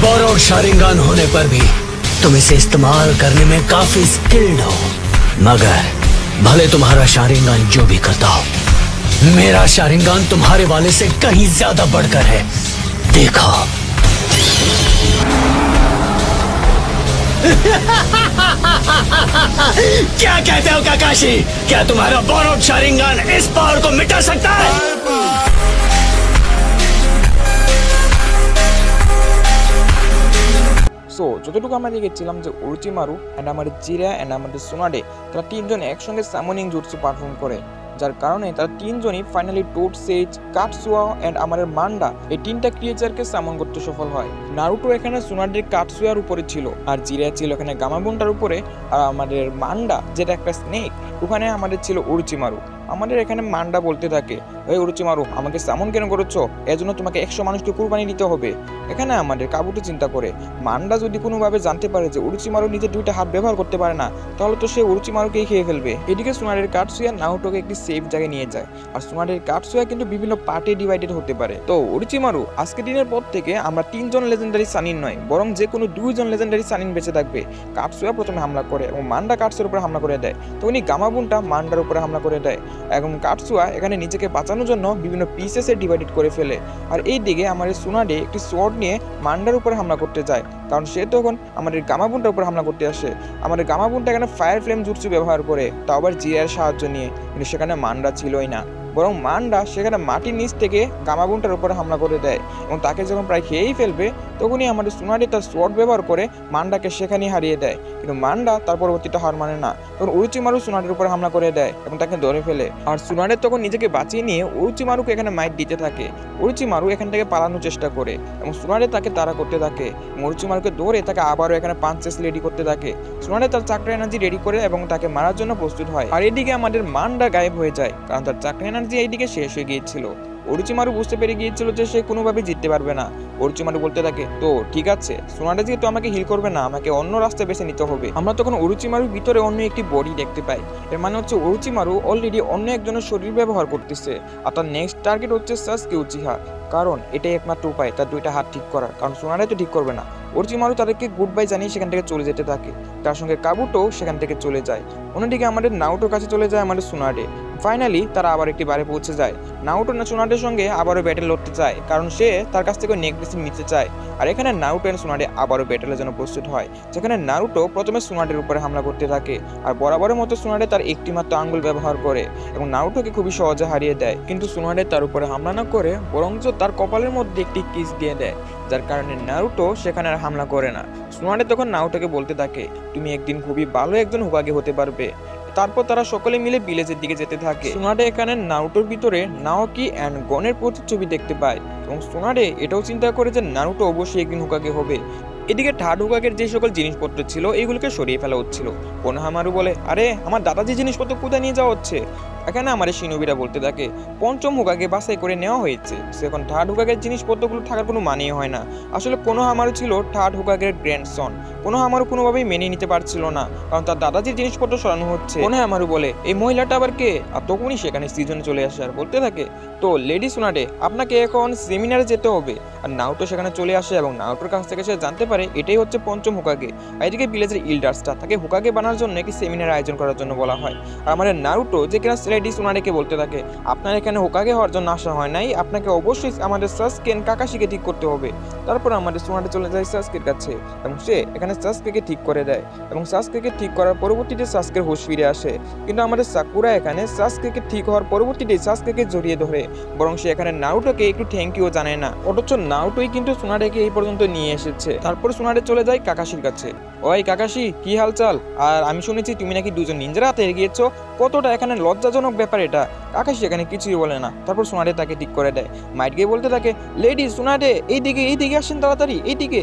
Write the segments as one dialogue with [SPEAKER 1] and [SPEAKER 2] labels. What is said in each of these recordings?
[SPEAKER 1] Borrowed Sharingan होने पर भी तुम इसे इस्तेमाल करने में काफी स्किल्ड हो, मगर भले तुम्हारा शारिंगान जो भी करता हो, मेरा शारिंगान तुम्हारे वाले से कहीं ज्यादा बढ़कर है। देखो। क्या कहते हो काकाशी? क्या तुम्हारा बोरोड शारिंगान इस पावर को मिटा सकता है?
[SPEAKER 2] সো যতটুকু আমরা দেখেছিলাম যে ওরোচিমারু এন্ড আমাদের জিরা এন্ড আমাদের সোনাডে তারা তিনজন একসঙ্গে সামনিং জুটসু পারফর্ম করে, যার কারণে তারা তিনজনই ফাইনালি টোড সেজ, কাটসুয়া এন্ড আমাদের মান্ডা এই তিনটা ক্রিয়েচারকে সামন করতে সফল হয়। নারুটো এখানে সোনাডের কাটসুয়ার উপরে ছিল, আর জিরা ছিল এখানে গামাবুন্টার উপরে, আর আমাদের মান্ডা যেটা একটা স্নেক ওখানে আমাদের ছিল ওরোচিমারু। আমাদের এখানে মান্ডা বলতে থাকে, এই ওরোচিমারু আমাকে সামন কেন করেছো, এজন্য তোমাকে 100 মানুষকে কুরবানি দিতে হবে। এখানে আমাদের কাবুটো চিন্তা করে, মান্ডা যদি কোনোভাবে জানতে পারে যে ওরোচিমারু নিজের দুইটা হাত ব্যবহার করতে পারে না, তাহলে তো সে ওরোচিমারুকেই খেয়ে ফেলবে। এদিকে সোনাডের কাটসুয়া নারুটোকে একটি সেফ জায়গায় নিয়ে যায়, আর সোনাডের কাটসুয়া কিন্তু বিভিন্ন পার্টে ডিভাইডেড হতে পারে। তো ওরোচিমারু আজকের দিনের পর থেকে আমরা 3 জন লেজেন্ডারি সানিন নয়, বরং যে কোনো 2 জন লেজেন্ডারি সানিন বেঁচে থাকবে। কাটসুয়া প্রথমে হামলা করে এবং মান্ডা কাটসুয়ার উপরে হামলা করে দেয়, তখনই গামাবুন্টা মান্ডার উপরে হামলা করে দেয় এবং কাটসুয়া এখানে নিজেকে বাঁচানোর জন্য বিভিন্ন পিসেসে ডিভাইডেড করে ফেলে। আর এই দিকে আমাদের সোনাডে একটি সোয়ার্ড নিয়ে মান্ডার উপরে হামলা করতে যায়, কারণ সে তখন আমাদের গামাবুন্টার উপর হামলা করতে আসে। আমাদের গামাবুন্টা এখানে ফায়ার ফ্লেম জুটসু ব্যবহার করে, তাও আবার জিরার সাহায্য নিয়ে, কিন্তু সেখানে মান্ডা ছিলই না, বরং মান্ডা সেখানে মাটির নিচ থেকে গামাবুন্টার উপরে হামলা করে দেয় এবং তাকে যখন প্রায় খেয়েই ফেলবে, তখনই আমাদের সোনাডে তার সোয়ার্ড ব্যবহার করে মান্ডাকে সেখানেই হারিয়ে দেয়। কিন্তু মান্ডা তার পরবর্তীতে হার মানে না, তখন ওরোচিমারু সোনাডের উপরে হামলা করে দেয় এবং তাকে ধরে ফেলে। আর সোনাডে তখন নিজেকে বাঁচিয়ে নিয়ে ওরোচিমারুকে এখানে মাইট দিতে থাকে। ওরোচিমারু এখান থেকে পালানোর চেষ্টা করে এবং সোনাডে তাকে তাড়া করতে থাকে। ওরোচিমারুকে ধরে তাকে আবারও এখানে পাঞ্চেস রেডি করতে থাকে। সোনাডে তার চাকরা এনার্জি রেডি করে এবং তাকে মারার জন্য প্রস্তুত হয়। আর এদিকে আমাদের মান্ডা গায়েব হয়ে যায়, কারণ তার চাকরা এনার্জি এইদিকে শেষ হয়ে গিয়েছিল। ওরোচিমারু বুঝতে পেরে গিয়েছিল যে সে কোনোভাবেই জিততে পারবে না। ওরোচিমারু বলতে থাকে, তো ঠিক আছে, সোনাডে যেহেতু আমাকে হিল করবে না, আমাকে অন্য রাস্তা বেছে নিতে হবে। আমরা তখন ওরোচিমারুর ভিতরে অন্য একটি বডি দেখতে পাই। এর মানে হচ্ছে ওরোচিমারু অলরেডি অন্য একজনের শরীর ব্যবহার করতেছে, আর তার নেক্সট টার্গেট হচ্ছে সাসকে উচিহা, কারণ এটাই একমাত্র উপায় তার দুইটা হাত ঠিক করার, কারণ সোনাডে তো ঠিক করবে না। ওরোচিমারু তাদেরকে গুড বাই জানিয়ে সেখান থেকে চলে যেতে থাকে, তার সঙ্গে কাবুটো সেখান থেকে চলে যায়। অন্যদিকে আমাদের নারুটোর কাছে চলে যায় আমাদের সোনাডে। ফাইনালি তারা আবার একটি বারে পৌঁছে যায়। নারুটো সোনাডের সঙ্গে আবারও ব্যাটেল লড়তে চায়, কারণ সে তার কাছ থেকে নেকলেস নিতে চায়। আর এখানে নারুটো এন্ড সোনাডে আবারও ব্যাটেলের জন্য প্রস্তুত হয়, যেখানে নারুটো প্রথমে সোনাডের উপরে হামলা করতে থাকে, আর বরাবরের মতো সোনাডে তার একটি মাত্র আঙ্গুল ব্যবহার করে এবং নারুটোকে খুবই সহজে হারিয়ে দেয়। কিন্তু সোনাডে তার উপরে হামলা না করে বরঞ্চ তার কপালের মধ্যে একটি কিস দিয়ে দেয়, যার কারণে নারুটো সেখানে আর হামলা করে না। সোনাডে তখন নারুটোকে বলতে থাকে, তুমি একদিন খুবই ভালো একজন হোকাগে হতে পারবে। তারপর তারা সকলে মিলে ভিলেজের দিকে যেতে থাকে। সোনাডে এখানে নারুটোর ভিতরে নাওকি এন্ড গনের প্রতিচ্ছবি দেখতে পায় এবং সোনাডে এটাও চিন্তা করে যে নারুটো অবশ্যই একদিন হোকাগে হবে। এদিকে থার্ড হোকাগের যে সকল জিনিসপত্র ছিল এগুলোকে সরিয়ে ফেলা হচ্ছিল। কোনোহামারু বলে, আরে আমার দাদাজি জিনিসপত্র কোথায় নিয়ে যাওয়া হচ্ছে? এখানে আমাদের শিনোবিরা বলতে থাকে, পঞ্চম হোকাগে বাছাই করে নেওয়া হয়েছে, সে এখন থার্ড হোকাগের জিনিসপত্রগুলো থাকার কোনো মানেই হয় না। আসলে কোনোহামারু ছিল থার্ড হোকাগের গ্র্যান্ডসন। কোনোহামারু কোনোভাবেই মেনে নিতে পারছিল না, কারণ তার দাদাজির জিনিসপত্র সরানো হচ্ছে। কোনোহামারু বলে, এই মহিলাটা আবার কে? আর তখনই সেখানে সিজন চলে আসে আর বলতে থাকে, তো লেডি সোনাডে আপনাকে এখন সেমিনারে যেতে হবে। আর নারুটো সেখানে চলে আসে এবং নারুটোর কাছ থেকে সে জানতে পারে এটাই হচ্ছে পঞ্চম হোকাগে। আর এদিকে ভিলেজের ইল্ডার্সটা তাকে হোকাগে বানার জন্য একটি সেমিনার আয়োজন করার জন্য বলা হয়। আর আমাদের নারুটো যে কিনা লেডি সোনাডেকে বলতে থাকে, আপনার এখানে হোকাগে হওয়ার জন্য আসা হয় নাই, আপনাকে অবশ্যই আমাদের সাসকে কাকাশিকে ঠিক করতে হবে। তারপর আমাদের সোনাডে চলে যায় সাসকের কাছে এবং সে এখানে সাসকে ঠিক করে দেয় এবং সাসকে ঠিক করার পরবর্তীতে সাসকের হুঁশ ফিরে আসে। কিন্তু আমাদের সাকুরা এখানে সাসকে ঠিক হওয়ার পরবর্তীতে সাসকে জড়িয়ে ধরে, বরং সে এখানে নারুটোকে একটু থ্যাংক ইউ জানায় না, অথচ নারুটোই কিন্তু সোনাডেকে এই পর্যন্ত নিয়ে এসেছে। তারপর সোনাডে চলে যায় কাকাশির কাছে। ওই কাকাশি, কি হালচাল? আর আমি শুনেছি তুমি নাকি 2 জন নিনজার হাতে হেরে গিয়েছো, কতটা এখানে লজ্জাজনক ব্যাপার এটা। কাকাশি এখানে কিছুই বলে না। তারপর সোনাডে তাকে ঠিক করে দেয়। মাইট গিয়ে বলতে থাকে, লেডি সোনাডে এইদিকে আসেন তাড়াতাড়ি, এইদিকে।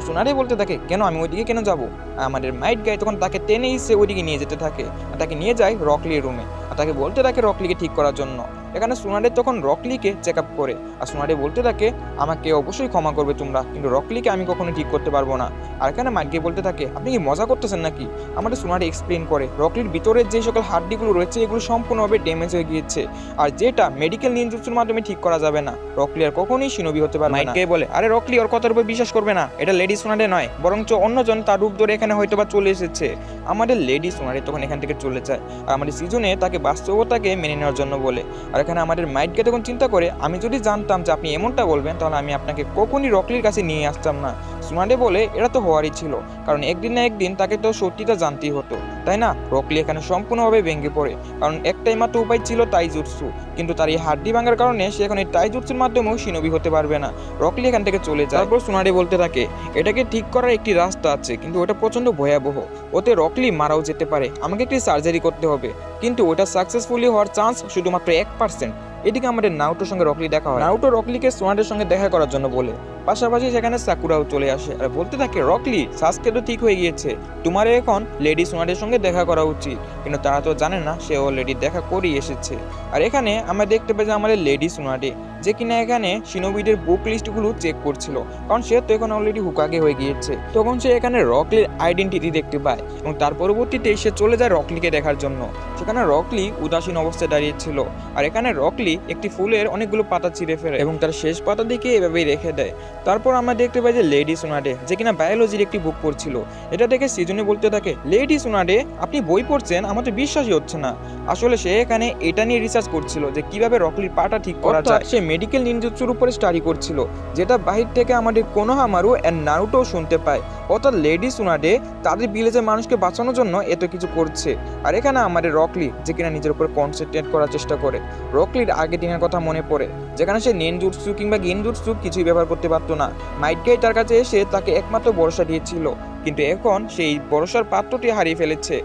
[SPEAKER 2] সোনাডে বলতে থাকে, কেন আমি ওইদিকে কেন যাবো? আমাদের মাইট গায়ে তখন তাকে টেনে এসে ওইদিকে নিয়ে যেতে থাকে, আর তাকে নিয়ে যায় রকলির রুমে, আর তাকে বলতে থাকে রকলিকে ঠিক করার জন্য। এখানে সুনাডে তখন রকলিকে চেক আপ করে, আর সুনাডে বলতে থাকে আমাকে অবশ্যই ক্ষমা করবে তোমরা, কিন্তু রকলিকে আমি কখনো ঠিক করতে পারবো না। আর এখানে মাইটকে বলতে থাকে আপনি কি মজা করতেছেন নাকি? আমাদের সুনাডে এক্সপ্লেন করে রকলির ভিতরের যে সকল হাড্ডিগুলো রয়েছে এগুলো সম্পূর্ণভাবে ড্যামেজ হয়ে গিয়েছে, আর যেটা মেডিকেল নিনজুৎসুর মাধ্যমে ঠিক করা যাবে না। রকলি আর কখনোই শিনোবি হতে পারবে না। মাইটকে বলে আরে রকলি ওর কথার উপর বিশ্বাস করবে না, এটা লেডি সুনাডে নয়, বরঞ্চ অন্যজন তার রূপ ধরে এখানে হয়তো বা চলে এসেছে। আমাদের লেডি সুনাডে তখন এখান থেকে চলে যায়, আর আমাদের সিজনে তাকে বাস্তবতাকে মেনে নেওয়ার জন্য বলে। আর এখানে আমাদের মাইটকে তখন চিন্তা করে আমি যদি জানতাম যে আপনি এমনটা বলবেন তাহলে আমি আপনাকে কখনই রকলির কাছে নিয়ে আসতাম না। সুনাডে বলে এটা তো হওয়ারই ছিল, কারণ একদিন না একদিন তাকে তো সত্যিটা জানতেই হতো, তাই না? রকলি এখানে সম্পূর্ণভাবে ভেঙে পড়ে, কারণ একটাই মাত্র উপায় ছিল তাইজুৎসু, কিন্তু তার এই হাড্ডি ভাঙার কারণে সে এখন এই তাইজুৎসুর মাধ্যমেও শিনোবি হতে পারবে না। রকলি এখান থেকে চলে যায়। তারপর সুনাডে বলতে থাকে এটাকে ঠিক করার একটি রাস্তা আছে, কিন্তু ওটা প্রচন্ড ভয়াবহ, ওতে রকলি মারাও যেতে পারে, আমাকে একটি সার্জারি করতে হবে, কিন্তু ওটা সাকসেসফুলি হওয়ার চান্স শুধুমাত্র 1%। এদিকে আমাদের নাউটোর সঙ্গে রকলি দেখা হয়। নাউটো রকলিকে সুনাডের সঙ্গে দেখা করার জন্য বলে, পাশাপাশি সেখানে সাকুরাও চলে আসে আর বলতে থাকে রকলি সাসকে তো ঠিক হয়ে গিয়েছে, তোমার এখন লেডি সুনাডের সঙ্গে দেখা করা উচিত, কিন্তু তারা তো জানে না সে অলরেডি দেখা করেই এসেছে। আর এখানে আমরা দেখতে পাই যে আমাদের লেডি সুনাডে যে কিনা এখানে শিনোবিদের বুক লিস্টগুলো চেক করছিল, কারণ সে তো এখন অলরেডি হুকাগে হয়ে গিয়েছে। তখন সে এখানে রকলির আইডেন্টিটি দেখতে পায় এবং তার পরবর্তীতে সে চলে যায় রকলিকে দেখার জন্য। সেখানে রকলি উদাসীন অবস্থায় দাঁড়িয়েছিল, আর এখানে রকলি একটি ফুলের অনেকগুলো পাতা ছিঁড়ে ফেলে এবং তার শেষ পাতা দিকে এভাবেই রেখে দেয়। তারপর আমরা দেখতে পাই যে লেডি সুনাডে যে কিনা বায়োলজির একটি বুক পড়ছিল, এটা দেখে সিজনে বলতে থাকে লেডি সুনাডে আপনি বই পড়ছেন, আমার তো বিশ্বাসই হচ্ছে না। আসলে সে এখানে এটা নিয়ে রিসার্চ করছিল যে কিভাবে রকলির পাটা ঠিক করা যায়। সে মেডিকেল নিনজুৎসুর উপরে স্টাডি করছিল, যেটা বাহির থেকে আমাদের কোনোহামারু এন্ড নারুটো শুনতে পায়, অর্থাৎ লেডি সুনাডে তাদের ভিলেজের মানুষকে বাঁচানোর জন্য এত কিছু করছে। আর এখানে আমাদের রকলি যে কিনা নিজের উপর কনসেন্ট্রেট করার চেষ্টা করে। রকলির আগের দিনের কথা মনে পড়ে, যেখানে সে নিনজুৎসু কিংবা গেনজুৎসু কিছুই ব্যবহার করতে পারতো না। মাইটকেই তার কাছে এসে তাকে একমাত্র ভরসা দিয়েছিল, কিন্তু এখন সেই ভরসার পাত্রটি হারিয়ে ফেলেছে।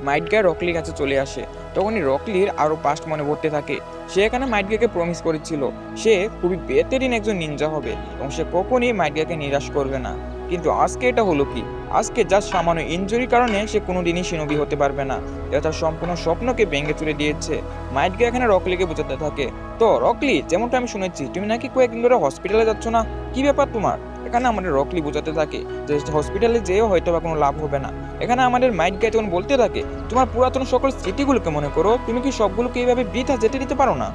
[SPEAKER 2] মাইটকে রকলির কাছে চলে আসে, তখনই রকলির আরও পাস্ট মনে পড়তে থাকে। সে এখানে মাইটকে প্রমিস করেছিল সে খুবই বেহতরিন একজন নিনজা হবে এবং সে কখনই মাইটকে নিরাশ করবে না, কিন্তু আজকে এটা হলো কি? আজকে জাস্ট সামান্য ইনজুরির কারণে সে কোনোদিনই শিনোবি হতে পারবে না। এটা তার সম্পূর্ণ স্বপ্নকে ভেঙে চুরে দিয়েছে। মাইটকে এখানে রকলিকে বোঝাতে থাকে, তো রকলি যেমনটা আমি শুনেছি তুমি নাকি কয়েকদিন ধরে হসপিটালে যাচ্ছ না, কি ব্যাপার তোমার? এখানে আমাদের রকলি বোঝাতে থাকে যে হসপিটালে যেও হয়তো বা কোনো লাভ হবে না। এখানে আমাদের মাইট গাই তখন বলতে থাকে তোমার পুরাতন সকল স্মৃতিগুলোকে মনে করো, তুমি কি সবগুলোকে এইভাবে বৃথা যেতে দিতে পারো না?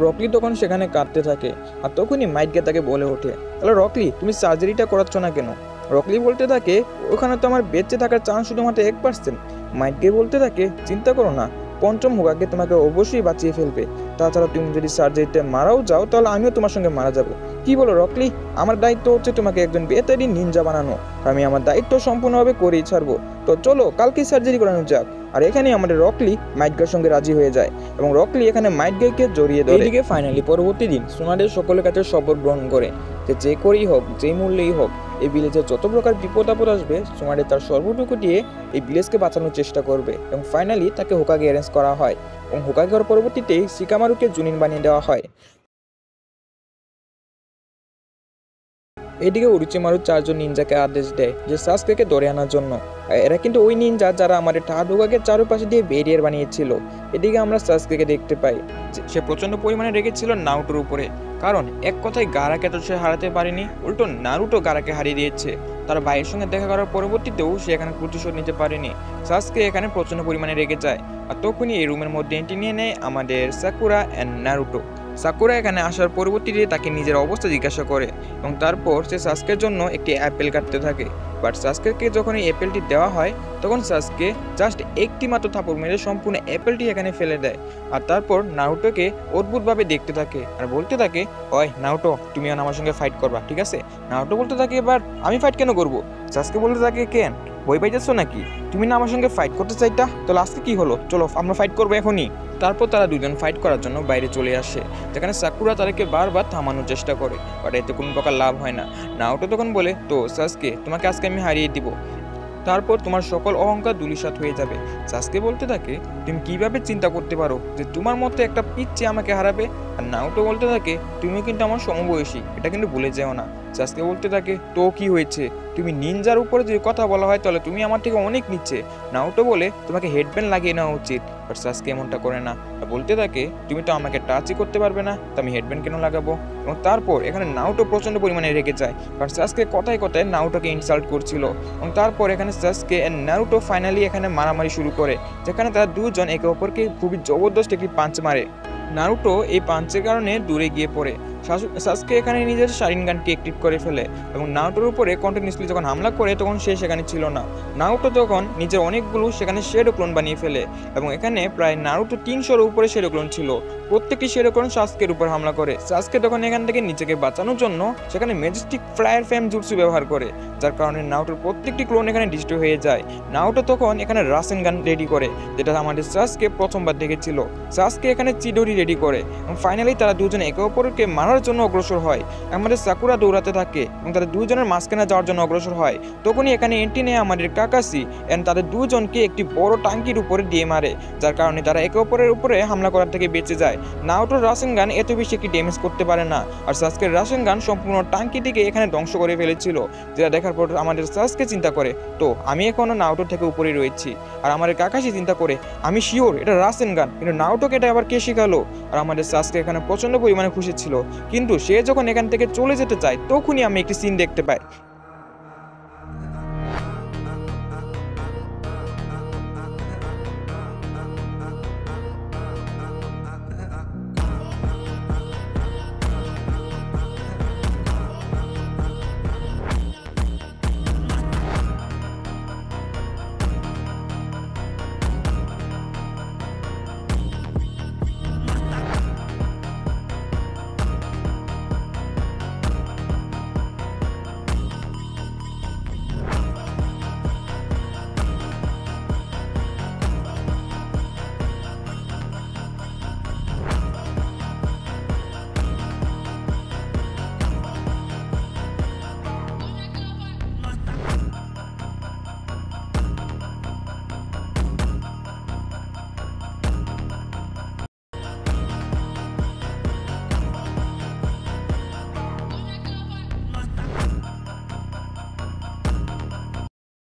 [SPEAKER 2] রকলি তখন সেখানে কাঁদতে থাকে, আর তখনই মাইট গাই তাকে বলে ওঠে তাহলে রকলি তুমি সার্জারিটা করাচ্ছ না কেন? রকলি বলতে থাকে ওখানে তো আমার বেঁচে থাকার চান্স শুধুমাত্র 1%। মাইট গাই বলতে থাকে চিন্তা করো না, পঞ্চম হুকাগে তোমাকে অবশ্যই বাঁচিয়ে ফেলবে, তাছাড়া তুমি যদি সার্জারিতে মারাও যাও তাহলে আমিও তোমার সঙ্গে মারা যাব। কি বলো রকলি? আমার দায়িত্ব হচ্ছে তোমাকে একজন বেহতরিন নিনজা বানানো, আমি আমার দায়িত্ব সম্পূর্ণভাবে করেই ছাড়বো, তো চলো কালকেই সার্জারি করানো যাক। আর এখানে আমাদের রকলি মাইট গাইয়ের সঙ্গে রাজি হয়ে যায় এবং রকলি এখানে মাইট গাইকে জড়িয়ে ধরে। এদিকে ফাইনালি পরবর্তী দিন সোনাদের সকলের কাছে শপথ গ্রহণ করে যে করেই হোক যেই মূল্যেই হোক এই ভিলেজে যত প্রকার বিপদ আপদ আসবে সোনাডে তার সর্বটুকু দিয়ে এই ভিলেজকে বাঁচানোর চেষ্টা করবে এবং ফাইনালি তাকে হোকাগে অ্যারেঞ্জ করা হয় এবং হোকাগে হওয়ার পরবর্তীতেই শিকামারুকে জুনিন বানিয়ে দেওয়া হয়। এদিকে উরুচিমারু 4 জন নিনজাকে আদেশ দেয় যে সাসকেকে ধরে আনার জন্য। এরা কিন্তু ওই নিনজা যারা আমাদের টাহাডোগাকের চারপাশে দিয়ে ব্যারিয়ার বানিয়েছিল। এদিকে আমরা সাসকেকে দেখতে পাই সে প্রচন্ড পরিমাণে রেগেছিল নারুটোর উপরে, কারণ এক কথায় গারাকে তো সে হারাতে পারেনি, উল্টো নারুটো গারাকে হারিয়ে দিয়েছে। তার ভাইয়ের সঙ্গে দেখা করার পরবর্তীতেও সে এখানে প্রতিশোধ নিতে পারেনি। সাসকে এখানে প্রচন্ড পরিমাণে রেগে যায়, আর তখনই এই রুমের মধ্যে এন্ট্রি নিয়ে নেয় আমাদের সাকুরা অ্যান্ড নারুটো। সাকুরা এখানে আসার পরবর্তীতে তাকে নিজের অবস্থা জিজ্ঞাসা করে এবং তারপর সে সাসকের জন্য একটি অ্যাপেল কাটতে থাকে। বাট সাসকেকে যখন এই অ্যাপেলটি দেওয়া হয় তখন সাসকে জাস্ট একটি মাত্র থাপড় মেরে সম্পূর্ণ অ্যাপেলটি এখানে ফেলে দেয়, আর তারপর নারুটোকে অদ্ভুতভাবে দেখতে থাকে আর বলতে থাকে ওই নারুটো তুমি আমার সঙ্গে ফাইট করবা, ঠিক আছে? নারুটো বলতে থাকে এবার আমি ফাইট কেন করবো? সাসকে বলতে থাকে কেন বই পাইতেছ নাকি? তুমি না আমার সঙ্গে ফাইট করতে চাইতা, তো লাস্টে কি হলো? চলো আমরা ফাইট করবো এখনই। তারপর তারা দুজন ফাইট করার জন্য বাইরে চলে আসে, যেখানে সাকুরা তাদেরকে বারবার থামানোর চেষ্টা করে, বাট এতে কোনো প্রকার লাভ হয় না। নারুটো তখন বলে তো সাসকে তোমাকে আজকে আমি হারিয়ে দিব, তারপর তোমার সকল অহংকার ধূলিসাৎ হয়ে যাবে। সাসকে বলতে থাকে তুমি কিভাবে চিন্তা করতে পারো যে তোমার মতো একটা পিচ্চি আমাকে হারাবে? আর নারুটো বলতে থাকে তুমি কিন্তু আমার সমবয়সী, এটা কিন্তু ভুলে যেও না। সাসকে বলতে থাকে, তো কি হয়েছে, তুমি নিনজার উপরে যদি কথা বলা হয় তাহলে তুমি আমার থেকে অনেক নিচ্ছে। নারুটো বলে তোমাকে হেডব্যান্ড লাগিয়ে নেওয়া উচিত, বাট সাসকে এমনটা করে না। বলতে থাকে, তুমি তো আমাকে টাচই করতে পারবে না, তো আমি হেডব্যান্ড কেন লাগাবো। এবং তারপর এখানে নারুটো প্রচন্ড পরিমাণে রেগে যায়, কারণ সাসকে কথায় কথায় নারুটোকে ইনসাল্ট করছিল। এবং তারপর এখানে সাসকে এন্ড নারুটো ফাইনালি এখানে মারামারি শুরু করে, যেখানে তারা দুজন একে অপরকে খুবই জবরদস্ত একটি পাঞ্চ মারে। নারুটো এই পাঞ্চের কারণে দূরে গিয়ে পড়ে। সাসকে এখানে নিজের শারিনগানকে অ্যাক্টিভ করে ফেলে এবং নারুটোর উপরে কন্টিনিউসলি যখন হামলা করে তখন সে সেখানে ছিল না। নারুটো তখন নিজের অনেকগুলো সেখানে শ্যাডো ক্লোন বানিয়ে ফেলে এবং এখানে প্রায় নারুটো 300-এর উপরে শ্যাডো ক্লোন ছিল। প্রত্যেকটি শ্যাডো ক্লোন সাসকের উপর হামলা করে। সাসকে তখন এখান থেকে নিজেকে বাঁচানোর জন্য সেখানে ম্যাজেস্টিক ফ্লায়ার ফ্যাম জুটসু ব্যবহার করে, যার কারণে নারুটোর প্রত্যেকটি ক্লোন এখানে ডিস্ট্রয় হয়ে যায়। নারুটো তখন এখানে রাসেনগান রেডি করে, যেটা আমাদের সাসকে প্রথমবার দেখেছিল। সাসকে এখানে চিডোরি রেডি করে এবং ফাইনালি তারা দুজনে একে অপরকে মারার জন্য অগ্রসর হয়। আমাদের সাকুরা দৌড়াতে থাকে এবং তাদের দুজনের মাঝখানে যাওয়ার জন্য অগ্রসর হয়। তখনই এখানে এন্ট্রি নেয় আমাদের কাকাসি এন্ড তাদের দুজনকে একটি বড় টাঙ্কির উপরে দিয়ে মারে, যার কারণে তারা একে অপরের উপরে হামলা করার থেকে বেঁচে যায়। নারুটোর রাসেনগান এত বেশি একটি ড্যামেজ করতে পারে না, আর সাসকের রাসেনগান সম্পূর্ণ টাঙ্কিটিকে এখানে ধ্বংস করে ফেলেছিল। যেটা দেখার পর আমাদের সাসকে চিন্তা করে, তো আমি এখনো নারুটোর থেকে উপরে রয়েছি। আর আমাদের কাকাসি চিন্তা করে, আমি শিওর এটা রাসেনগান, কিন্তু নারুটোকে এটা আবার কে শেখালো। আর আমাদের সাসকে এখানে প্রচন্ড পরিমাণে খুশি ছিল, কিন্তু সে যখন এখান থেকে চলে যেতে চায় তখনই আমি একটি সিন দেখতে পাই।